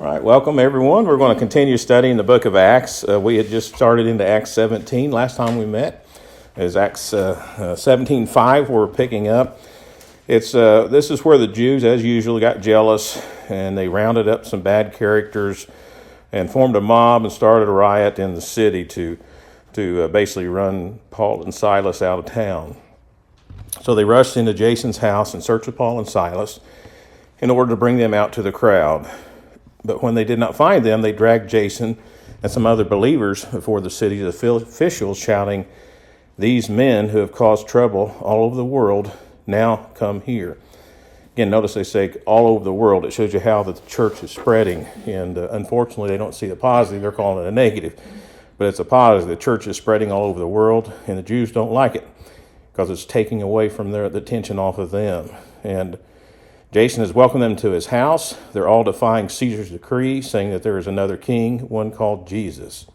All right, welcome everyone. We're going to continue studying the book of Acts. We had just started into Acts 17 last time we met. It was Acts 17:5 we're picking up. This is where the Jews, as usual, got jealous and they rounded up some bad characters and formed a mob and started a riot in the city to basically run Paul and Silas out of town. So they rushed into Jason's house in search of Paul and Silas in order to bring them out to the crowd. But when they did not find them, they dragged Jason and some other believers before the city's officials, shouting, "These men who have caused trouble all over the world now come here." Again, notice they say all over the world. It shows you how the church is spreading. And unfortunately, they don't see the positive. They're calling it a negative. But it's a positive. The church is spreading all over the world, and the Jews don't like it because it's taking away from the attention off of them. And Jason has welcomed them to his house. They're all defying Caesar's decree, saying that there is another king, one called Jesus.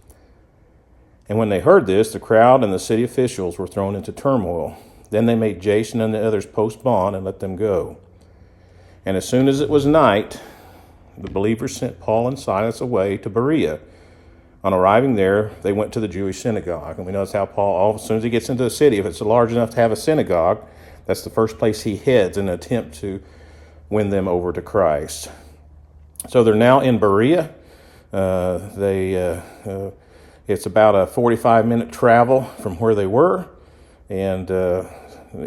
And when they heard this, the crowd and the city officials were thrown into turmoil. Then they made Jason and the others post bond and let them go. And as soon as it was night, the believers sent Paul and Silas away to Berea. On arriving there, they went to the Jewish synagogue. And we notice how Paul, as soon as he gets into the city, if it's large enough to have a synagogue, that's the first place he heads in an attempt to win them over to Christ. So they're now in Berea. It's about a 45-minute travel from where they were. And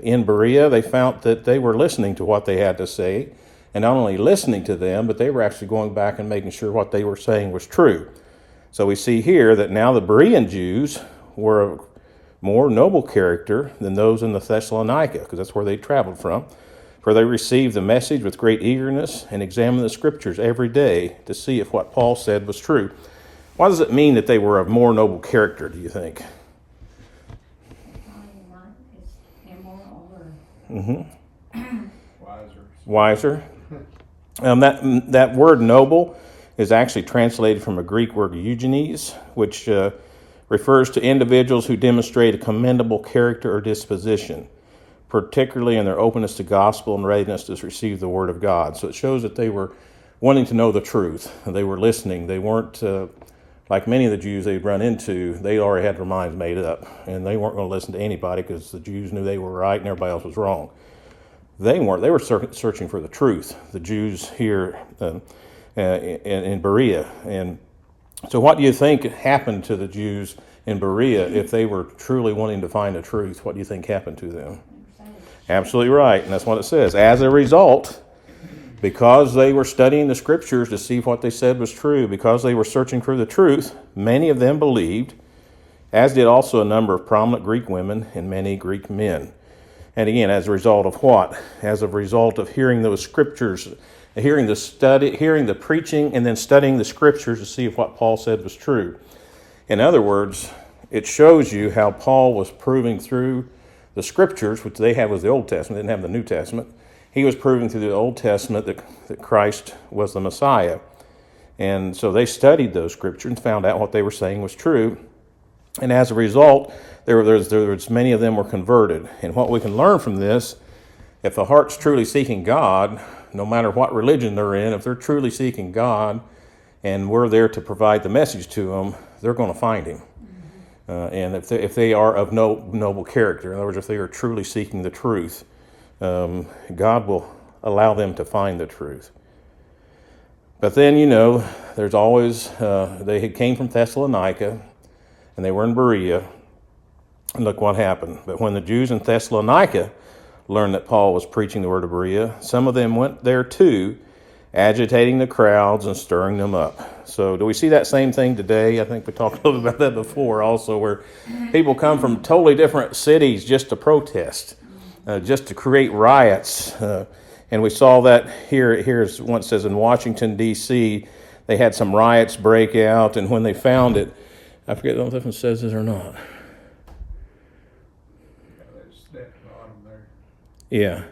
in Berea, they found that they were listening to what they had to say. And not only listening to them, but they were actually going back and making sure what they were saying was true. So we see here that now the Berean Jews were of more noble character than those in the Thessalonica, because that's where they traveled from. For they received the message with great eagerness and examined the scriptures every day to see if what Paul said was true. Why does it mean that they were of more noble character, do you think? Wiser. That word noble is actually translated from a Greek word eugenes, which refers to individuals who demonstrate a commendable character or disposition, particularly in their openness to gospel and readiness to receive the word of God. So it shows that they were wanting to know the truth. They were listening. They weren't, like many of the Jews they'd run into, they already had their minds made up. And they weren't going to listen to anybody because the Jews knew they were right and everybody else was wrong. They weren't. They were searching for the truth, the Jews here in Berea. And so what do you think happened to the Jews in Berea if they were truly wanting to find the truth? What do you think happened to them? Absolutely right, and that's what it says. As a result, because they were studying the scriptures to see if what they said was true, because they were searching for the truth, many of them believed, as did also a number of prominent Greek women and many Greek men. And again, as a result of what? As a result of hearing those scriptures, hearing the preaching, and then studying the scriptures to see if what Paul said was true. In other words, it shows you how Paul was proving through the scriptures, which they had was the Old Testament, they didn't have the New Testament. He was proving through the Old Testament that Christ was the Messiah. And so they studied those scriptures and found out what they were saying was true. And as a result, there was many of them were converted. And what we can learn from this, if the heart's truly seeking God, no matter what religion they're in, if they're truly seeking God and we're there to provide the message to them, they're going to find him. And if they are of noble character, in other words, if they are truly seeking the truth, God will allow them to find the truth. But then, there's always, they had came from Thessalonica, and they were in Berea, and look what happened. But when the Jews in Thessalonica learned that Paul was preaching the word of Berea, some of them went there too, agitating the crowds and stirring them up. So do we see that same thing today? I think we talked a little bit about that before also, where people come from totally different cities just to protest, just to create riots. And we saw that here's what it says in Washington, D.C., they had some riots break out, and when they found it, I forget if it says this or not. Yeah.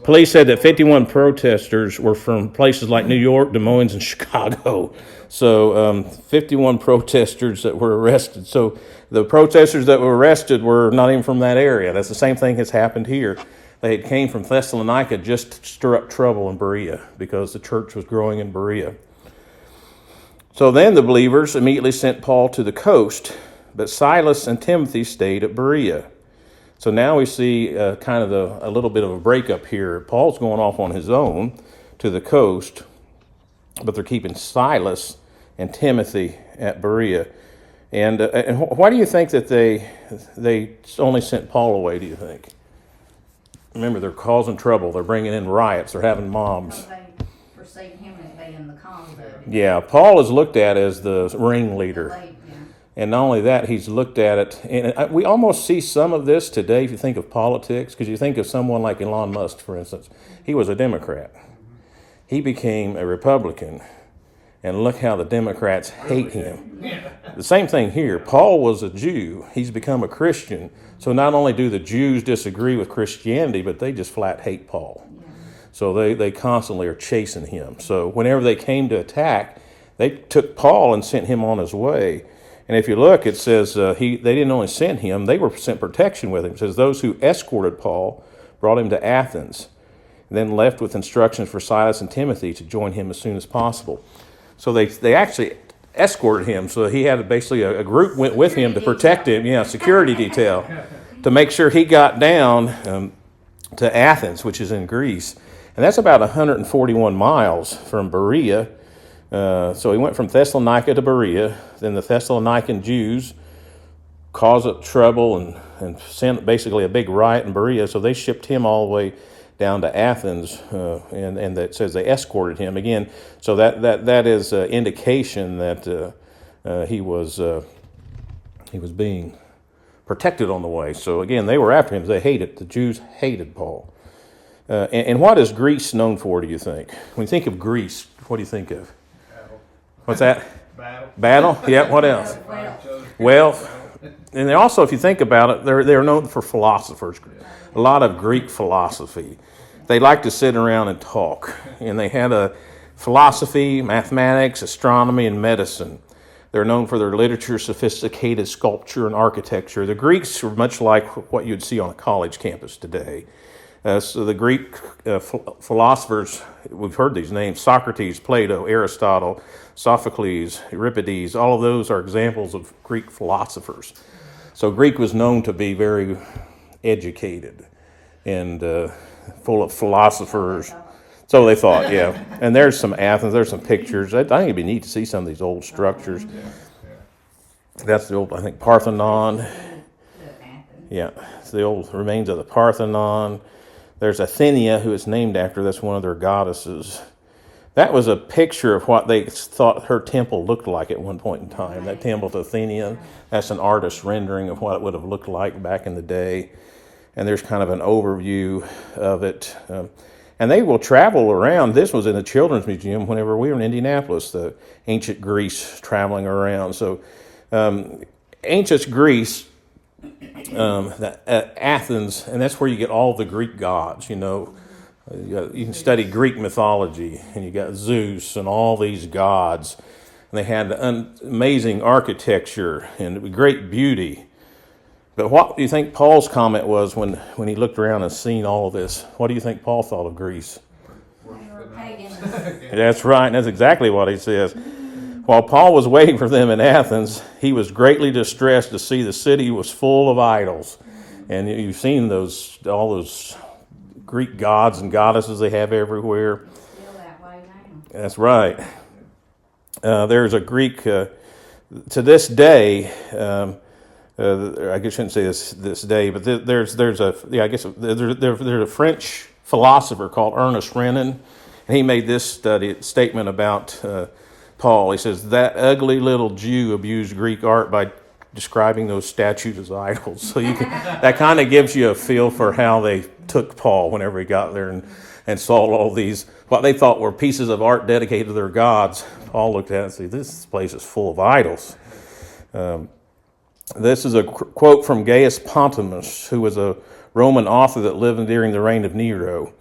Police said that 51 protesters were from places like New York, Des Moines, and Chicago. So 51 protesters that were arrested. So the protesters that were arrested were not even from that area. That's the same thing has happened here. They came from Thessalonica just to stir up trouble in Berea because the church was growing in Berea. So then the believers immediately sent Paul to the coast, but Silas and Timothy stayed at Berea. So now we see kind of a little bit of a breakup here. Paul's going off on his own to the coast, but they're keeping Silas and Timothy at Berea. And why do you think that they only sent Paul away, do you think? Remember, they're causing trouble. They're bringing in riots. They're having mobs. They perceive him as being the cause of it. Yeah, Paul is looked at as the ringleader. Yeah. And not only that, he's looked at it, and we almost see some of this today if you think of politics, because you think of someone like Elon Musk, for instance. He was a Democrat. He became a Republican, and look how the Democrats hate him. The same thing here. Paul was a Jew. He's become a Christian. So not only do the Jews disagree with Christianity, but they just flat hate Paul. So they constantly are chasing him. So whenever they came to attack, they took Paul and sent him on his way. And if you look, it says they didn't only send him, they were sent protection with him. It says those who escorted Paul brought him to Athens, and then left with instructions for Silas and Timothy to join him as soon as possible. So they actually escorted him. So he had basically a group went with him to protect him, security detail, to make sure he got down to Athens, which is in Greece. And that's about 141 miles from Berea. So he went from Thessalonica to Berea. Then the Thessalonican Jews caused trouble and sent basically a big riot in Berea. So they shipped him all the way down to Athens, and it says they escorted him again. So that is an indication that he was being protected on the way. So again, they were after him. The Jews hated Paul. And what is Greece known for, do you think? When you think of Greece, what do you think of? What's that? Battle? Yeah, what else? Wealth. And also, if you think about it, they're known for philosophers. A lot of Greek philosophy. They like to sit around and talk. And they had a philosophy, mathematics, astronomy, and medicine. They're known for their literature, sophisticated sculpture, and architecture. The Greeks were much like what you'd see on a college campus today. So the Greek philosophers, we've heard these names, Socrates, Plato, Aristotle, Sophocles, Euripides, all of those are examples of Greek philosophers. So Greek was known to be very educated and full of philosophers. So they thought, yeah. And there's some Athens, there's some pictures. I think it'd be neat to see some of these old structures. That's the old, I think, Parthenon. Yeah, it's the old remains of the Parthenon. There's Athenia, who is named after. That's one of their goddesses. That was a picture of what they thought her temple looked like at one point in time. That temple to Athenia, that's an artist's rendering of what it would have looked like back in the day. And there's kind of an overview of it. And they will travel around. This was in the Children's Museum whenever we were in Indianapolis, the ancient Greece traveling around. So ancient Greece, Athens, and that's where you get all the Greek gods, you can study Greek mythology, and you got Zeus and all these gods, and they had amazing architecture and great beauty. But what do you think Paul's comment was when he looked around and seen all of this? What do you think Paul thought of Greece? They were pagans. That's right, and that's exactly what he says. While Paul was waiting for them in Athens, he was greatly distressed to see the city was full of idols. And you've seen all those Greek gods and goddesses they have everywhere. Still that way now. That's right. There's a Greek, to this day, I guess I shouldn't say this day, but there's a French philosopher called Ernest Renan, and he made this statement about Paul. He says, that ugly little Jew abused Greek art by describing those statues as idols. So that kind of gives you a feel for how they took Paul whenever he got there and saw all these, what they thought were pieces of art dedicated to their gods. Paul looked at it and said, this place is full of idols. This is a quote from Gaius Pontimus, who was a Roman author that lived during the reign of Nero.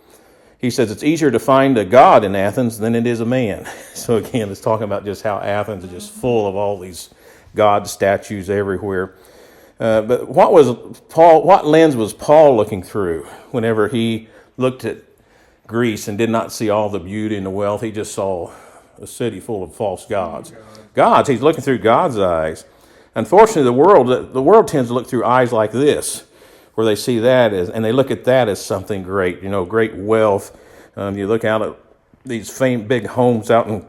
He says, it's easier to find a god in Athens than it is a man. So again, it's talking about just how Athens is just full of all these god statues everywhere. But what lens was Paul looking through whenever he looked at Greece and did not see all the beauty and the wealth? He just saw a city full of false gods. Gods, he's looking through God's eyes. Unfortunately, the world tends to look through eyes like this, where they see that as, and they look at that as something great, great wealth. You look out at these big homes out in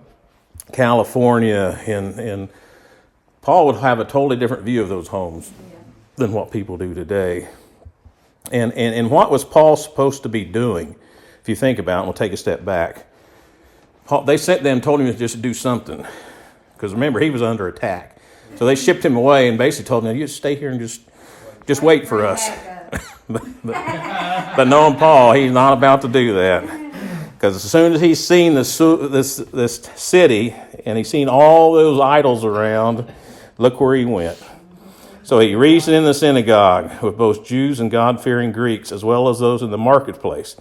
California, and Paul would have a totally different view of those homes than what people do today. And what was Paul supposed to be doing? If you think about it, we'll take a step back. They sent them, told him to just do something. Because remember, he was under attack. So they shipped him away and basically told him, you just stay here and just wait for us. but knowing Paul, he's not about to do that. Because as soon as he's seen this city and he's seen all those idols around, look where he went. So he reasoned in the synagogue with both Jews and God-fearing Greeks, as well as those in the marketplace,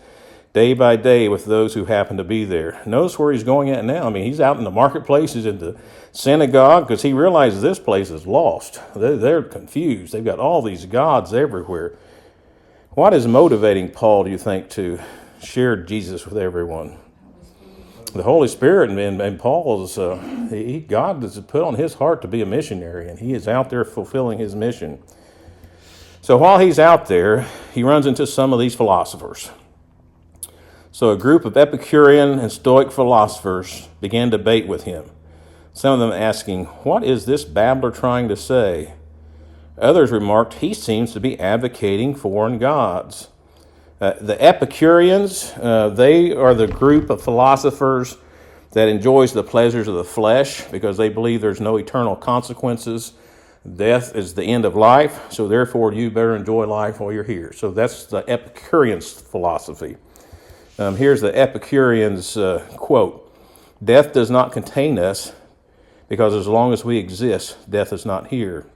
day by day with those who happened to be there. Notice where he's going at now. I mean, he's out in the marketplace, he's in the synagogue, because he realizes this place is lost. They're confused. They've got all these gods everywhere. What is motivating Paul, do you think, to share Jesus with everyone? The Holy Spirit, and Paul is, God has put on his heart to be a missionary, and he is out there fulfilling his mission. So while he's out there, he runs into some of these philosophers. So a group of Epicurean and Stoic philosophers began debate with him, some of them asking, "What is this babbler trying to say?" Others remarked, "He seems to be advocating foreign gods." The Epicureans, they are the group of philosophers that enjoys the pleasures of the flesh because they believe there's no eternal consequences. Death is the end of life, so therefore you better enjoy life while you're here. So that's the Epicureans' philosophy. Here's the Epicureans' quote: "Death does not contain us because as long as we exist, death is not here.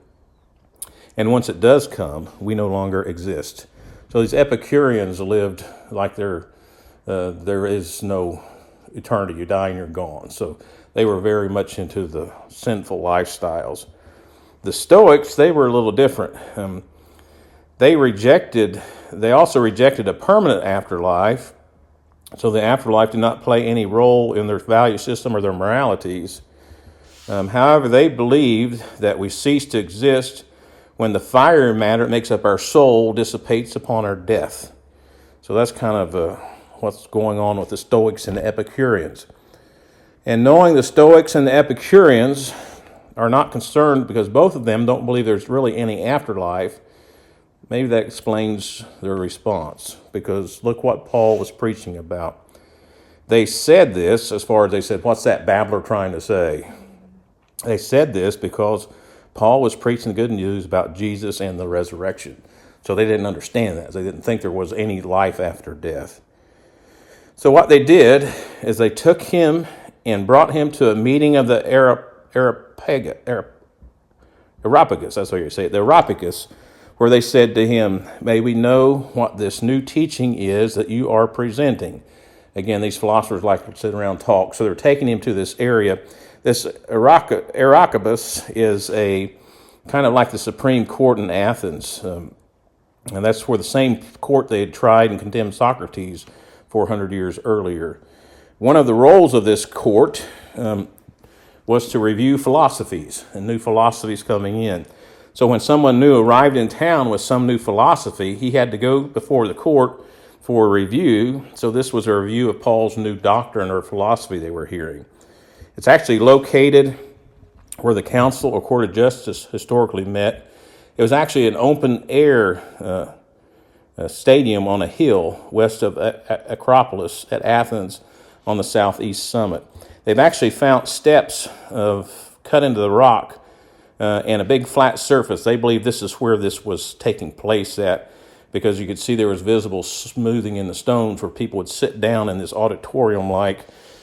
And once it does come, we no longer exist." So these Epicureans lived like there is no eternity. You die and you're gone. So they were very much into the sinful lifestyles. The Stoics, they were a little different. They also rejected a permanent afterlife. So the afterlife did not play any role in their value system or their moralities. However, they believed that we cease to exist when the fiery matter that makes up our soul dissipates upon our death. So that's kind of what's going on with the Stoics and the Epicureans. And knowing the Stoics and the Epicureans are not concerned because both of them don't believe there's really any afterlife, maybe that explains their response, because look what Paul was preaching about. They said this, as far as they said, what's that babbler trying to say? They said this because Paul was preaching the good news about Jesus and the resurrection. So they didn't understand that. They didn't think there was any life after death. So what they did is they took him and brought him to a meeting of the Areopagus, that's how you say it, the Areopagus, where they said to him, "May we know what this new teaching is that you are presenting." Again, these philosophers like to sit around and talk, so they're taking him to this area. This Areopagus is a kind of like the Supreme Court in Athens, and that's where the same court they had tried and condemned Socrates 400 years earlier. One of the roles of this court was to review philosophies and new philosophies coming in. So when someone new arrived in town with some new philosophy, he had to go before the court for a review. So this was a review of Paul's new doctrine or philosophy they were hearing. It's actually located where the council or court of justice historically met. It was actually an open-air stadium on a hill west of Acropolis at Athens on the southeast summit. They've actually found steps cut into the rock and a big flat surface. They believe this is where this was taking place at, because you could see there was visible smoothing in the stones where people would sit down in this auditorium-like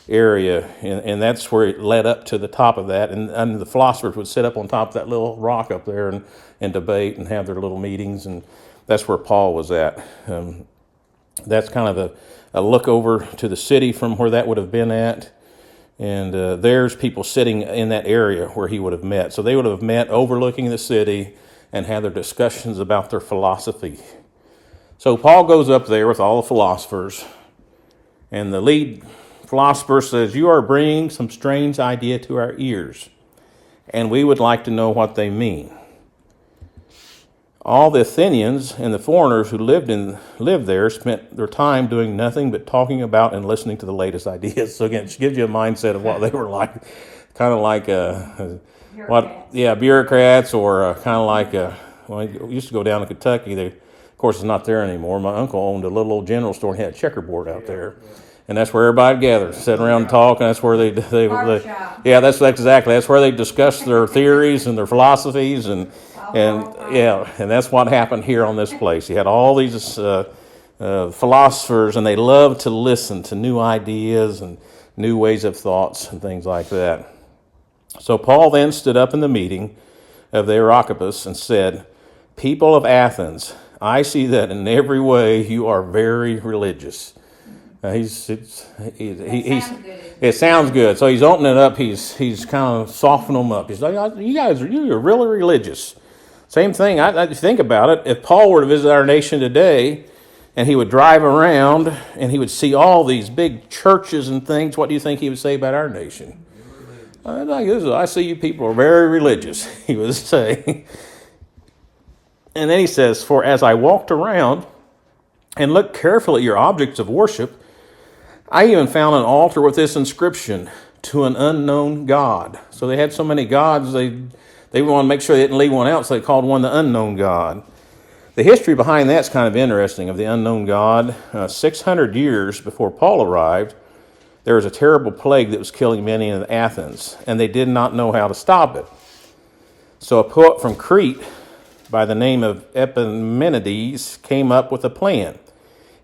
area, and that's where it led up to the top of that, and the philosophers would sit up on top of that little rock up there and debate and have their little meetings, and that's where Paul was at. That's kind of a look over to the city from where that would have been at, and there's people sitting in that area where he would have met. So they would have met overlooking the city and had their discussions about their philosophy. So Paul goes up there with all the philosophers, and the lead philosopher says, "You are bringing some strange idea to our ears, and we would like to know what they mean." All the Athenians and the foreigners who lived there spent their time doing nothing but talking about and listening to the latest ideas. So again, it gives you a mindset of what they were like, kind of like bureaucrats, or kind of like well, I used to go down to Kentucky. Of course, it's not there anymore. My uncle owned a little old general store and had a checkerboard out there. And that's where everybody gathered, sitting around and talking. That's where they yeah, that's exactly. That's where they discussed their theories and their philosophies, and that's what happened here on this place. You had all these philosophers, and they loved to listen to new ideas and new ways of thoughts and things like that. So Paul then stood up in the meeting of the Areopagus and said, "People of Athens, I see that in every way you are very religious." It sounds good. So he's opening it up. He's kind of softening them up. He's like, you're really religious. Same thing. I think about it. If Paul were to visit our nation today, and he would drive around and he would see all these big churches and things, what do you think he would say about our nation? I see you people are very religious, he would say. And then he says, "For as I walked around and looked carefully at your objects of worship, I even found an altar with this inscription, 'To an unknown God.'" So they had so many gods, they wanted to make sure they didn't leave one out, so they called one the unknown God. The history behind that's kind of interesting, of the unknown God. 600 years before Paul arrived, there was a terrible plague that was killing many in Athens, and they did not know how to stop it. So a poet from Crete by the name of Epimenides came up with a plan.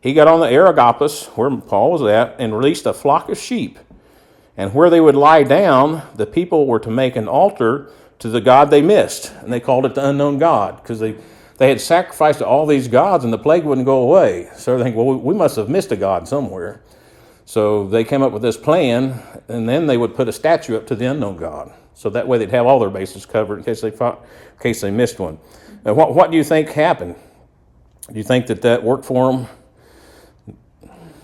He got on the Areopagus, where Paul was at, and released a flock of sheep. And where they would lie down, the people were to make an altar to the god they missed. And they called it the unknown God, because they had sacrificed to all these gods and the plague wouldn't go away. So they think, well, we must have missed a god somewhere. So they came up with this plan, and then they would put a statue up to the unknown God. So that way they'd have all their bases covered in case they missed one. Now, what do you think happened? Do you think that worked for them?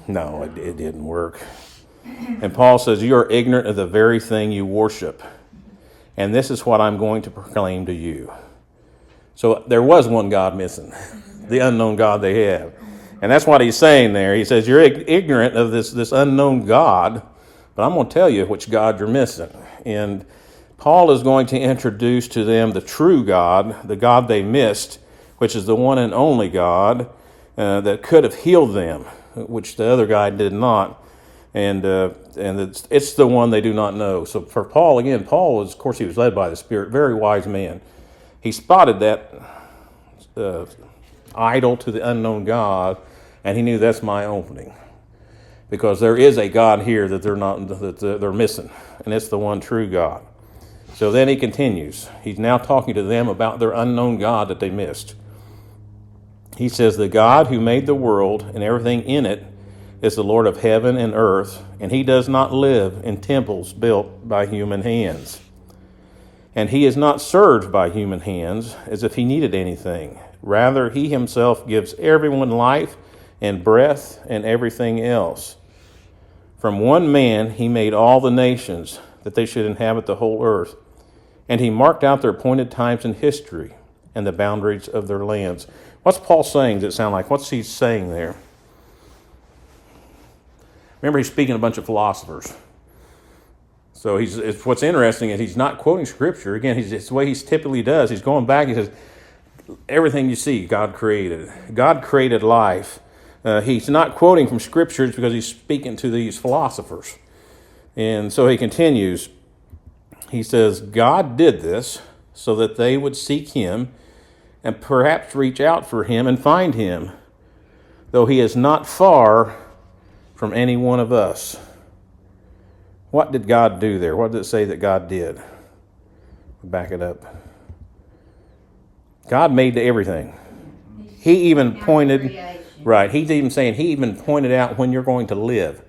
No, it didn't work. And Paul says, "You are ignorant of the very thing you worship. And this is what I'm going to proclaim to you." So there was one God missing, the unknown God they have. And that's what he's saying there. He says, you're ignorant of this unknown God, but I'm going to tell you which God you're missing. And Paul is going to introduce to them the true God, the God they missed, which is the one and only God that could have healed them, which the other guy did not. And it's the one they do not know. So for Paul, again, Paul was, of course, he was led by the Spirit, very wise man. He spotted that idol to the unknown God, and he knew that's my opening, because there is a God here that they're missing, and it's the one true God. So then he continues. He's now talking to them about their unknown God that they missed. He says, "The God who made the world and everything in it is the Lord of heaven and earth, and he does not live in temples built by human hands. And he is not served by human hands as if he needed anything. Rather, he himself gives everyone life and breath and everything else. From one man he made all the nations, that they should inhabit the whole earth. And he marked out their appointed times in history and the boundaries of their lands." What's Paul saying? Does it sound like? What's he saying there? Remember, he's speaking to a bunch of philosophers. So what's interesting is he's not quoting Scripture. Again, it's the way he typically does. He's going back. He says, everything you see, God created. God created life. He's not quoting from Scriptures because he's speaking to these philosophers. And so he continues. He says, God did this so that they would seek him and perhaps reach out for him and find him, though he is not far from any one of us. What did God do there? What did it say that God did? Back it up. God made everything. He even pointed, right, he's even saying, he even pointed out when you're going to live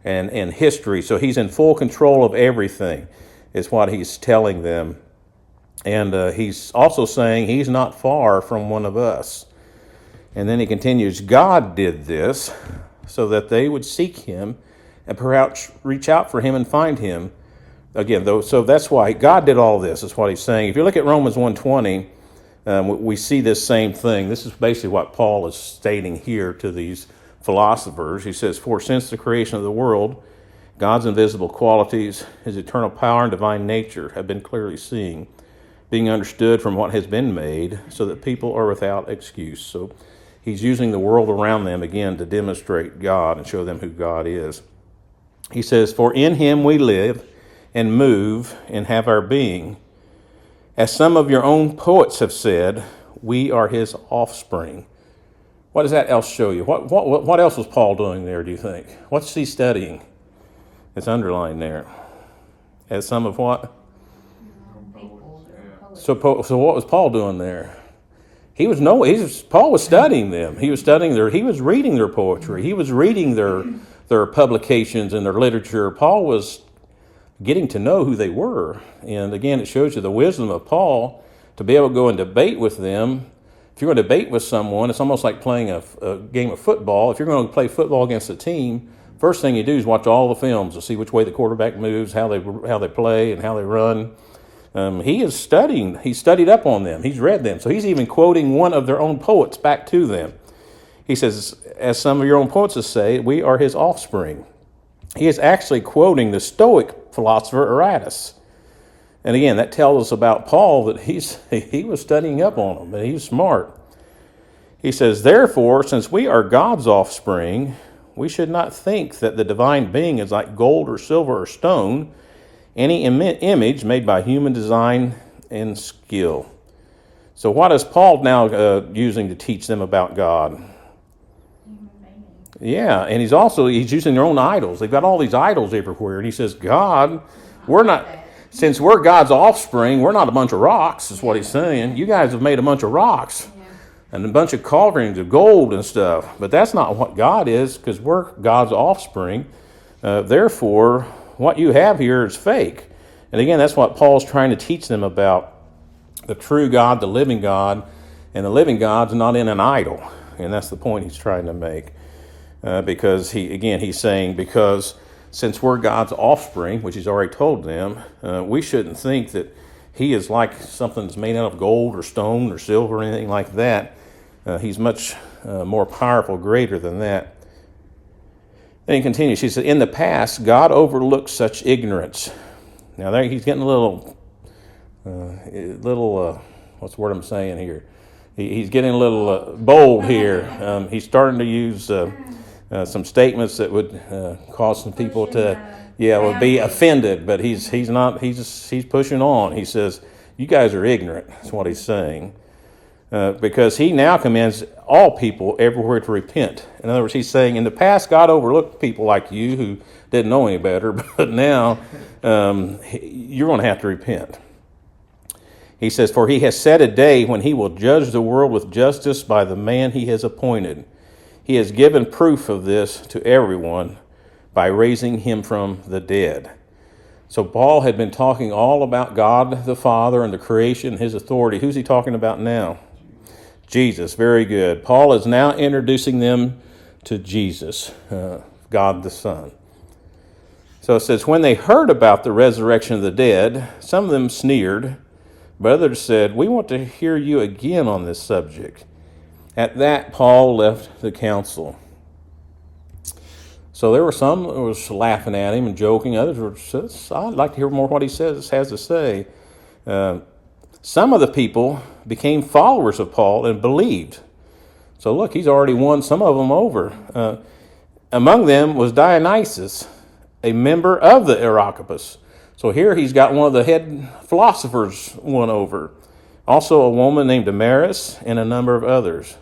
and history. So he's in full control of everything, is what he's telling them. And he's also saying he's not far from one of us. And then he continues, God did this so that they would seek him and perhaps reach out for him and find him. Again, though, so that's why God did all this, is what he's saying. If you look at Romans 1:20, we see this same thing. This is basically what Paul is stating here to these philosophers. He says, "For since the creation of the world, God's invisible qualities, his eternal power and divine nature have been clearly seen, being understood from what has been made, so that people are without excuse." So he's using the world around them again to demonstrate God and show them who God is. He says, "For in him we live and move and have our being. As some of your own poets have said, we are his offspring." What does that else show you? What else was Paul doing there, do you think? What's he studying? It's underlined there. As some of what? People, they're So what was Paul doing there? Paul was studying them. He was reading their poetry. He was reading their publications and their literature. Paul was getting to know who they were. And again, it shows you the wisdom of Paul to be able to go and debate with them. If you're going to debate with someone, it's almost like playing a game of football. If you're going to play football against a team, first thing you do is watch all the films to see which way the quarterback moves, how they play, and how they run. He is studying. He's studied up on them. He's read them. So he's even quoting one of their own poets back to them. He says, "As some of your own poets say, we are his offspring." He is actually quoting the Stoic philosopher Aratus. And again, that tells us about Paul that he was studying up on them, and he was smart. He says, "Therefore, since we are God's offspring, we should not think that the divine being is like gold or silver or stone, any image made by human design and skill." So what is Paul now using to teach them about God? Yeah, and he's using their own idols. They've got all these idols everywhere. And he says, since we're God's offspring, we're not a bunch of rocks, is what he's saying. You guys have made a bunch of rocks and a bunch of carvings of gold and stuff. But that's not what God is, because we're God's offspring. Therefore, what you have here is fake. And again, that's what Paul's trying to teach them about the true God, the living God. And the living God's not in an idol. And that's the point he's trying to make. Because he's saying, because since we're God's offspring, which he's already told them, we shouldn't think that he is like something that's made out of gold or stone or silver or anything like that. He's much more powerful, greater than that. Then he continues. He said, "In the past, God overlooked such ignorance." Now there he's getting a little, what's the word I'm saying here? He's getting a little bold here. He's starting to use some statements that would cause some people to, would be offended. But he's not. He's pushing on. He says, "You guys are ignorant." That's what he's saying, because he now commands all people everywhere to repent. In other words, he's saying, in the past, God overlooked people like you who didn't know any better, but now you're going to have to repent. He says, "For he has set a day when he will judge the world with justice by the man he has appointed. He has given proof of this to everyone by raising him from the dead." So Paul had been talking all about God the Father and the creation, his authority. Who's he talking about now? Jesus. Very good. Paul is now introducing them to Jesus, God the Son. So it says, "When they heard about the resurrection of the dead, some of them sneered, but others said, 'We want to hear you again on this subject.' At that, Paul left the council." So there were some who was laughing at him and joking. Others were, "I'd like to hear more what he has to say." Some of the people became followers of Paul and believed. So look, he's already won some of them over. Among them was Dionysius, a member of the Areopagus. So here he's got one of the head philosophers won over. Also a woman named Damaris and a number of others.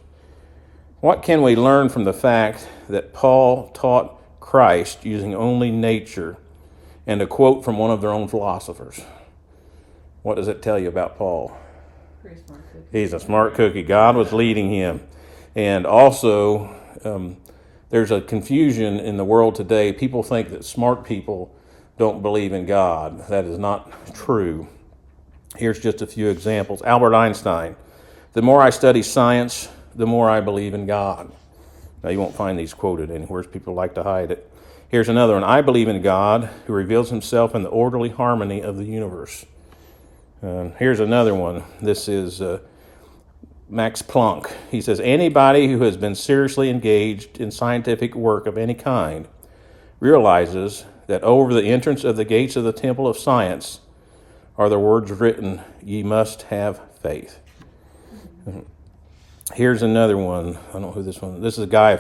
What can we learn from the fact that Paul taught Christ using only nature and a quote from one of their own philosophers? What does it tell you about Paul? He's a smart cookie. God was leading him. And also, there's a confusion in the world today. People think that smart people don't believe in God. That is not true. Here's just a few examples. Albert Einstein: "The more I study science, the more I believe in God." Now, you won't find these quoted anywhere. People like to hide it. Here's another one. I believe in God, who reveals himself in the orderly harmony of the universe. Here's another one. This is Max Planck. He says, anybody who has been seriously engaged in scientific work of any kind realizes that over the entrance of the gates of the temple of science are the words written, ye must have faith. Here's another one. I don't know who this one is. This is a guy,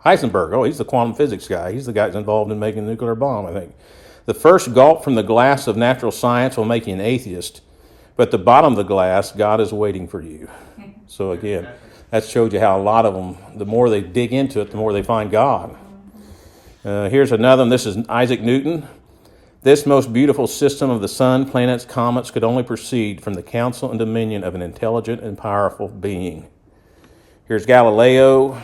Heisenberg. Oh, he's the quantum physics guy. He's the guy that's involved in making the nuclear bomb, I think. The first gulp from the glass of natural science will make you an atheist, but at the bottom of the glass, God is waiting for you. So again, that showed you how a lot of them, the more they dig into it, the more they find God. Here's another one. This is Isaac Newton. This most beautiful system of the sun, planets, comets could only proceed from the counsel and dominion of an intelligent and powerful being. Here's Galileo.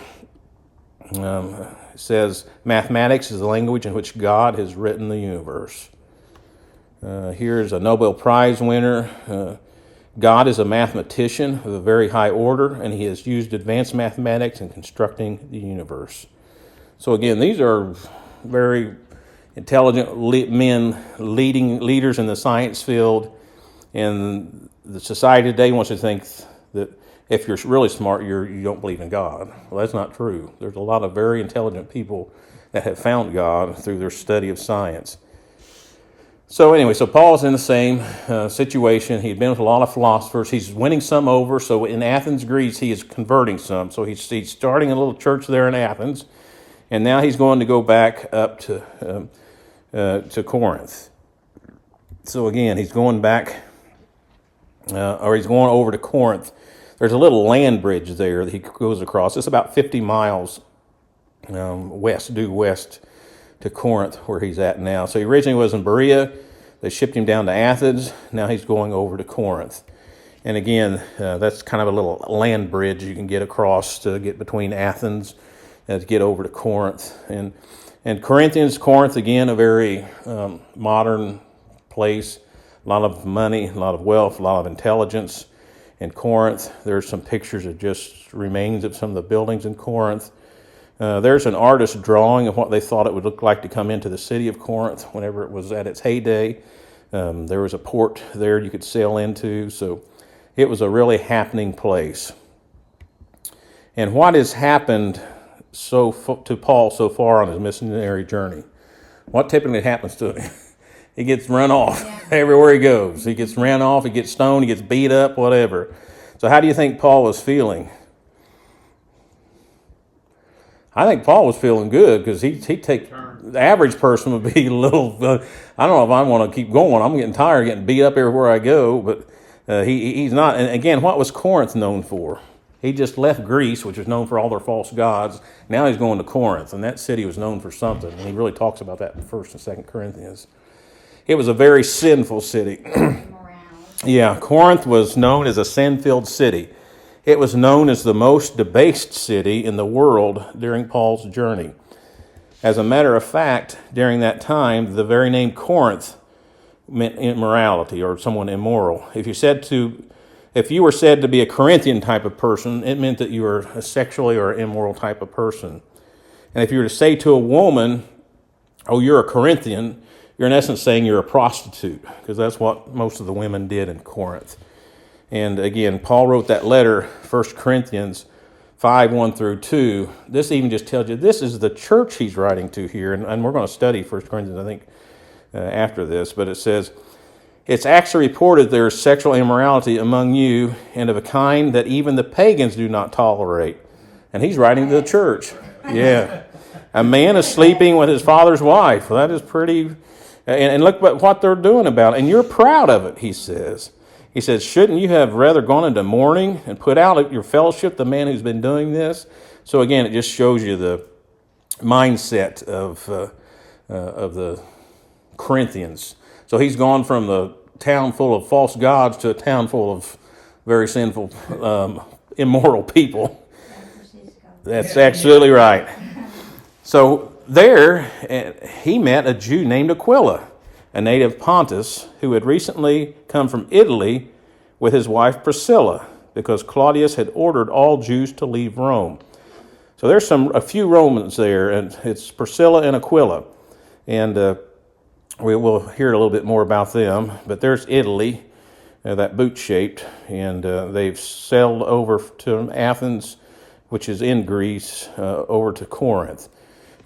It says, mathematics is the language in which God has written the universe. Here's a Nobel Prize winner. God is a mathematician of a very high order, and he has used advanced mathematics in constructing the universe. So again, these are very intelligent men, leaders in the science field, and the society today wants to think that if you're really smart, you don't believe in God. Well, that's not true. There's a lot of very intelligent people that have found God through their study of science. So anyway, so Paul's in the same situation. He'd been with a lot of philosophers. He's winning some over. So in Athens, Greece, he is converting some. So he's starting a little church there in Athens, and now he's going to go back up to Corinth. So again, he's going back, or he's going over to Corinth. There's a little land bridge there that he goes across. It's about 50 miles due west to Corinth, where he's at now. So he originally was in Berea. They shipped him down to Athens. Now he's going over to Corinth. And again, that's kind of a little land bridge you can get across to get between Athens and to get over to Corinth. And Corinth, again, a very modern place. A lot of money, a lot of wealth, a lot of intelligence. In Corinth, there's some pictures of just remains of some of the buildings in Corinth. There's an artist drawing of what they thought it would look like to come into the city of Corinth whenever it was at its heyday. There was a port there you could sail into, so it was a really happening place. And what has happened to Paul so far on his missionary journey? What typically happens to him? He gets run off everywhere he goes. He gets ran off, he gets stoned, he gets beat up, whatever. So how do you think Paul was feeling? I think Paul was feeling good because he'd take, the average person would be a little, I don't know if I want to keep going. I'm getting tired, getting beat up everywhere I go, but he's not. And again, what was Corinth known for? He just left Greece, which was known for all their false gods. Now he's going to Corinth, and that city was known for something. And he really talks about that in 1st and 2nd Corinthians. It was a very sinful city. Yeah, Corinth was known as a sin-filled city. It was known as the most debased city in the world during Paul's journey. As a matter of fact, during that time, the very name Corinth meant immorality or someone immoral. If you were said to be a Corinthian type of person, it meant that you were a sexually or immoral type of person. And if you were to say to a woman, oh, you're a Corinthian, you're in essence saying you're a prostitute, because that's what most of the women did in Corinth. And again, Paul wrote that letter, 1 Corinthians 5, 1 through 2. This even just tells you this is the church he's writing to here. And we're going to study 1 Corinthians, I think, after this. But it says, it's actually reported there is sexual immorality among you, and of a kind that even the pagans do not tolerate. And he's writing to the church. Yeah. A man is sleeping with his father's wife. Well, that is pretty... And look at what they're doing about it. And you're proud of it, he says. He says, shouldn't you have rather gone into mourning and put out your fellowship, the man who's been doing this? So again, it just shows you the mindset of the Corinthians. So he's gone from the town full of false gods to a town full of very sinful, immoral people. That's absolutely right. So there, he met a Jew named Aquila, a native of Pontus, who had recently come from Italy with his wife Priscilla, because Claudius had ordered all Jews to leave Rome. So there's a few Romans there, and it's Priscilla and Aquila. And we will hear a little bit more about them. But there's Italy, that boot-shaped, and they've sailed over to Athens, which is in Greece, over to Corinth.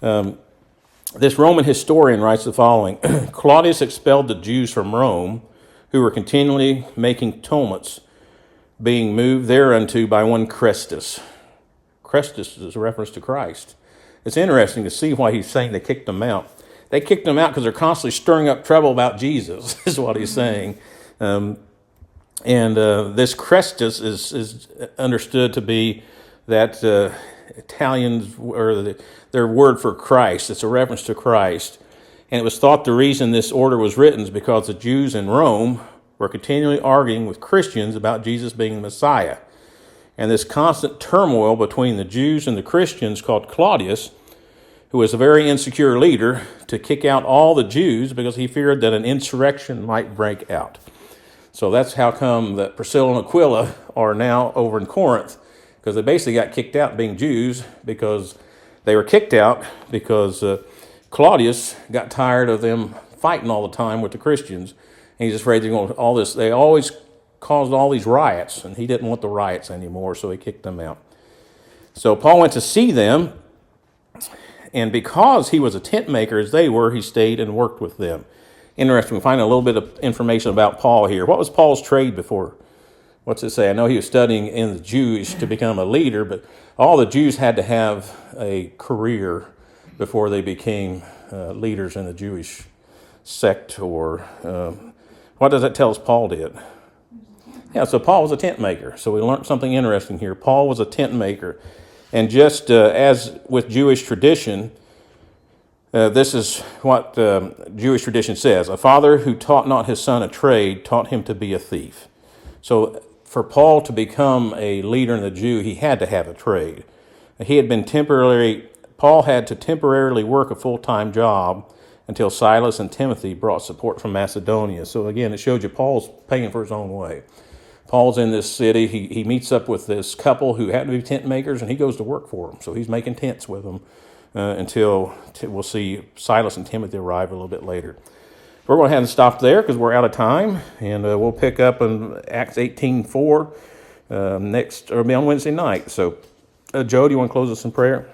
This Roman historian writes the following: Claudius expelled the Jews from Rome, who were continually making tumults, being moved thereunto by one Chrestus. Chrestus is a reference to Christ. It's interesting to see why he's saying they kicked them out. They kicked them out because they're constantly stirring up trouble about Jesus, is what he's saying. This Chrestus is understood to be that Italians, or their word for Christ. It's a reference to Christ. And it was thought the reason this order was written is because the Jews in Rome were continually arguing with Christians about Jesus being the Messiah. And this constant turmoil between the Jews and the Christians caused Claudius, who was a very insecure leader, to kick out all the Jews because he feared that an insurrection might break out. So that's how come that Priscilla and Aquila are now over in Corinth, because they basically got kicked out being Jews, because they were kicked out because Claudius got tired of them fighting all the time with the Christians. And he's afraid they're going to all this. They always caused all these riots, and he didn't want the riots anymore, so he kicked them out. So Paul went to see them, and because he was a tent maker as they were, he stayed and worked with them. Interesting, we find a little bit of information about Paul here. What was Paul's trade before? What's it say? I know he was studying in the Jewish to become a leader, but all the Jews had to have a career before they became leaders in the Jewish sect, or what does that tell us Paul did? Yeah, so Paul was a tent maker. So we learned something interesting here. Paul was a tent maker. And just as with Jewish tradition, this is what Jewish tradition says: a father who taught not his son a trade taught him to be a thief. So for Paul to become a leader in the Jew, he had to have a trade. Paul had to temporarily work a full-time job until Silas and Timothy brought support from Macedonia. So again, it showed you Paul's paying for his own way. Paul's in this city. He meets up with this couple who happen to be tent makers, and he goes to work for them. So he's making tents with them until we'll see Silas and Timothy arrive a little bit later. We're going to have to stop there because we're out of time, and we'll pick up in Acts 18:4 next, or on Wednesday night. So, Joe, do you want to close us in prayer?